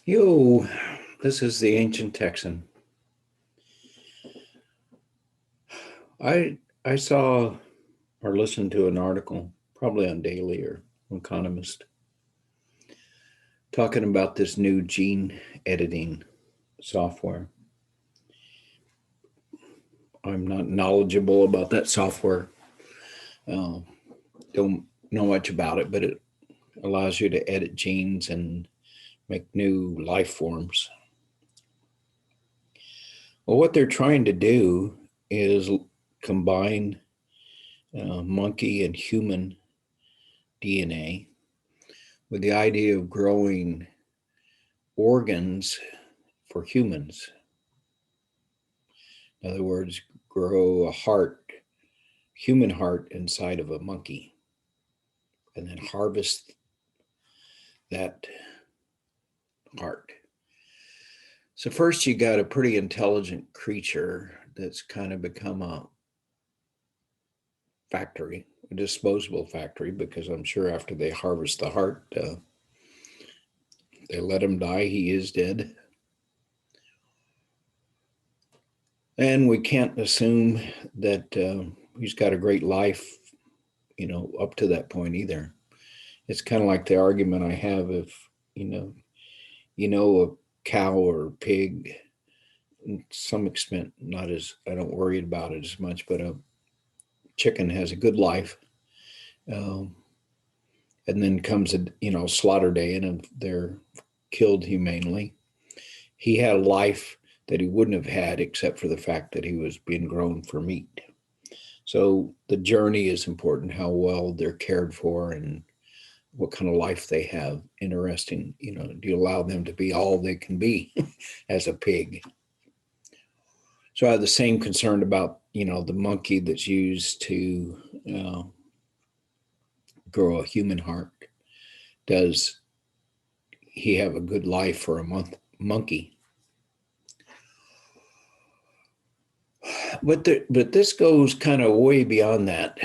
Yo, this is the Ancient Texan. I saw or listened to an article, probably on Daily or Economist, talking about this new gene editing software. I'm not knowledgeable about that software. Uh, don't know much about it, but it allows you to edit genes and make new life forms. Well, what they're trying to do is combine monkey and human DNA with the idea of growing organs for humans. In other words, grow a heart, human heart inside of a monkey, and then harvest that heart. So first you got a pretty intelligent creature that's kind of become a factory, a disposable factory, because I'm sure after they harvest the heart, they let him die. He is dead. And we can't assume that he's got a great life, up to that point either. It's kind of like the argument I have if, a cow or pig, to some extent, not as, I don't worry about it as much, but a chicken has a good life. Um, and then comes slaughter day and they're killed humanely. He had a life that he wouldn't have had except for the fact that he was being grown for meat. So the journey is important, how well they're cared for and what kind of life they have. Interesting, do you allow them to be all they can be as a pig? So I have the same concern about, the monkey that's used to grow a human heart. Does he have a good life for a monkey? But this goes kind of way beyond that.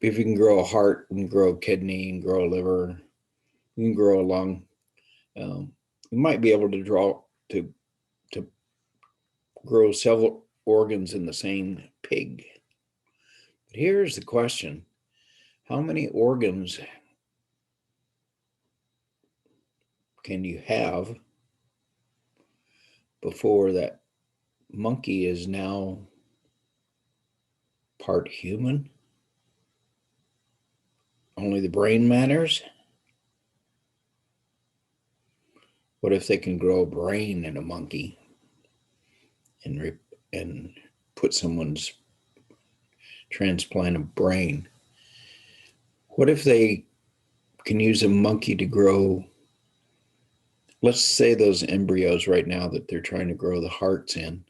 If you can grow a heart and grow a kidney and grow a liver, you can grow a lung. You might be able to to grow several organs in the same pig. But here's the question: how many organs can you have before that monkey is now part human? Only the brain matters? What if they can grow a brain in a monkey and put someone's transplant a brain? What if they can use a monkey to grow, let's say those embryos right now that they're trying to grow the hearts in?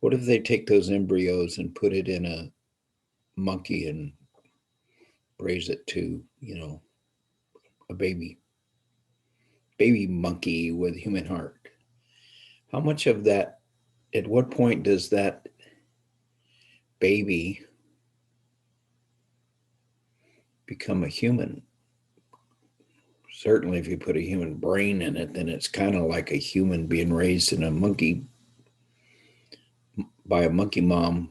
What if they take those embryos and put it in a monkey and raise it to, a baby monkey with a human heart? How much of that, at what point does that baby become a human? Certainly, if you put a human brain in it, then it's kind of like a human being raised in a monkey by a monkey mom.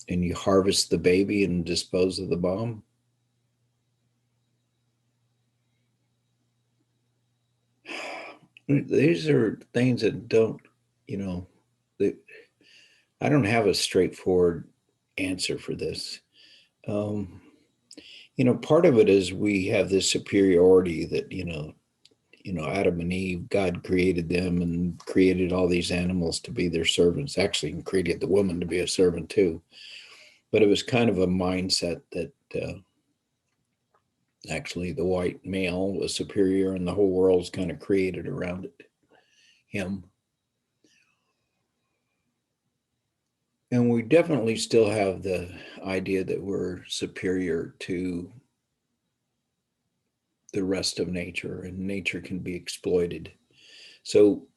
And you harvest the baby and dispose of the mom. These are things that don't, I don't have a straightforward answer for this. Part of it is we have this superiority that, Adam and Eve, God created them and created all these animals to be their servants. Actually, he created the woman to be a servant too. But it was kind of a mindset that actually the white male was superior and the whole world's kind of created around him. And we definitely still have the idea that we're superior to the rest of nature and nature can be exploited. So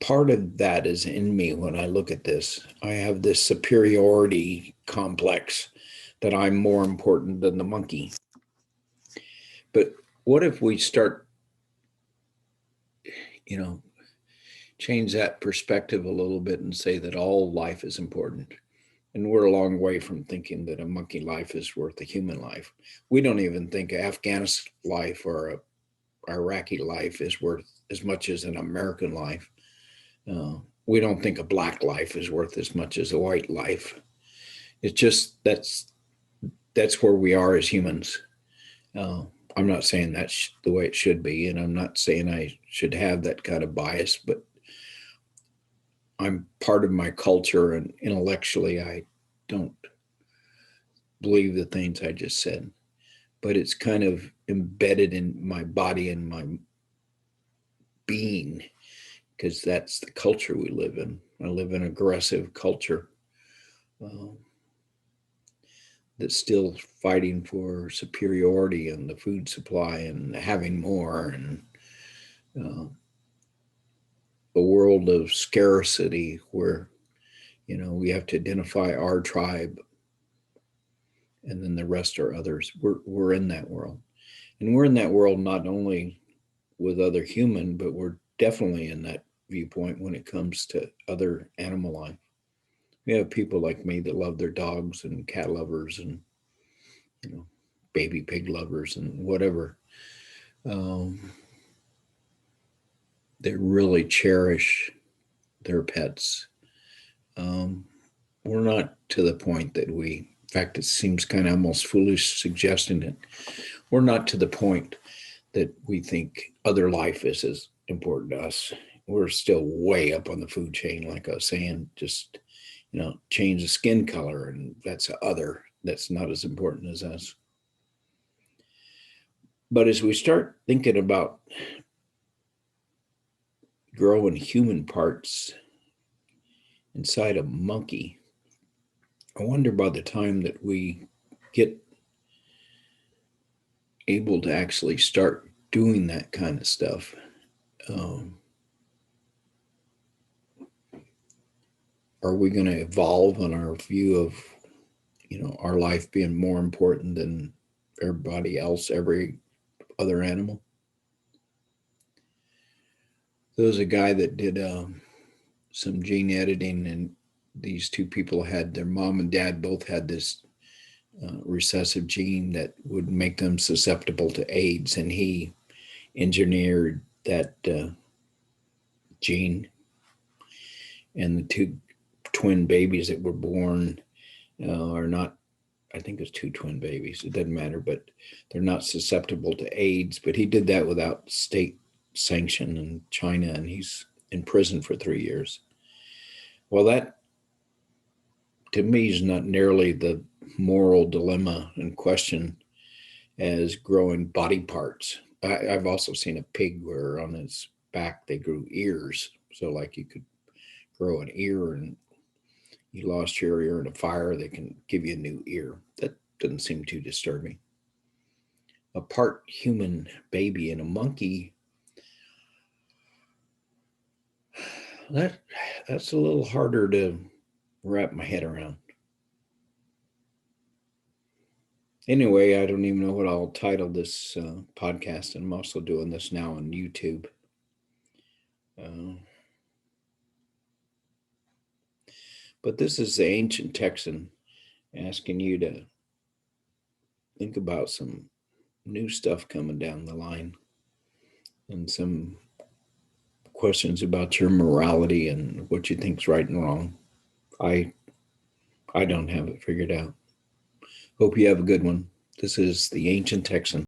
part of that is in me when I look at this. I have this superiority complex that I'm more important than the monkey. But what if we start, you know, change that perspective a little bit and say that all life is important? And we're a long way from thinking that a monkey life is worth a human life. We don't even think Afghanistan life or a Iraqi life is worth as much as an American life. We don't think a black life is worth as much as a white life. It's just that's where we are as humans. Uh, I'm not saying that's the way it should be, and I'm not saying I should have that kind of bias, but I'm part of my culture, and intellectually, I don't believe the things I just said. But it's kind of embedded in my body and my being because that's the culture we live in. I live in an aggressive culture uh, that's still fighting for superiority and the food supply and having more, and uh, a world of scarcity where we have to identify our tribe and then the rest are others. We're in that world, and we're in that world not only with other human, but we're definitely in that viewpoint when it comes to other animal life. We have people like me that love their dogs and cat lovers and you know baby pig lovers and whatever. Um, they really cherish their pets. Um, we're not to the point that in fact, it seems kind of almost foolish suggesting it. We're not to the point that we think other life is as important to us. We're still way up on the food chain, like I was saying, just, change the skin color, and that's other, that's not as important as us. But as we start thinking about growing human parts inside a monkey, I wonder by the time that we get able to actually start doing that kind of stuff, um, are we going to evolve on our view of our life being more important than everybody else, every other animal? There was a guy that did some gene editing, and these two people had their mom and dad both had this recessive gene that would make them susceptible to AIDS, and he engineered that gene, and the two twin babies that were born are not, I think it's two twin babies, it doesn't matter, but they're not susceptible to AIDS. But he did that without state sanction in China, and he's in prison for 3 years. Well, that to me is not nearly the moral dilemma in question as growing body parts. I've also seen a pig where on its back they grew ears. So, like, you could grow an ear, and you lost your ear in a fire, they can give you a new ear. That doesn't seem too disturbing. A part human baby and a monkey, that's a little harder to wrap my head around. Anyway, I don't even know what I'll title this podcast, and I'm also doing this now on YouTube. Uh, but this is the Ancient Texan asking you to think about some new stuff coming down the line and some questions about your morality and what you think's right and wrong. I I don't have it figured out. Hope you have a good one. This is the Ancient Texan.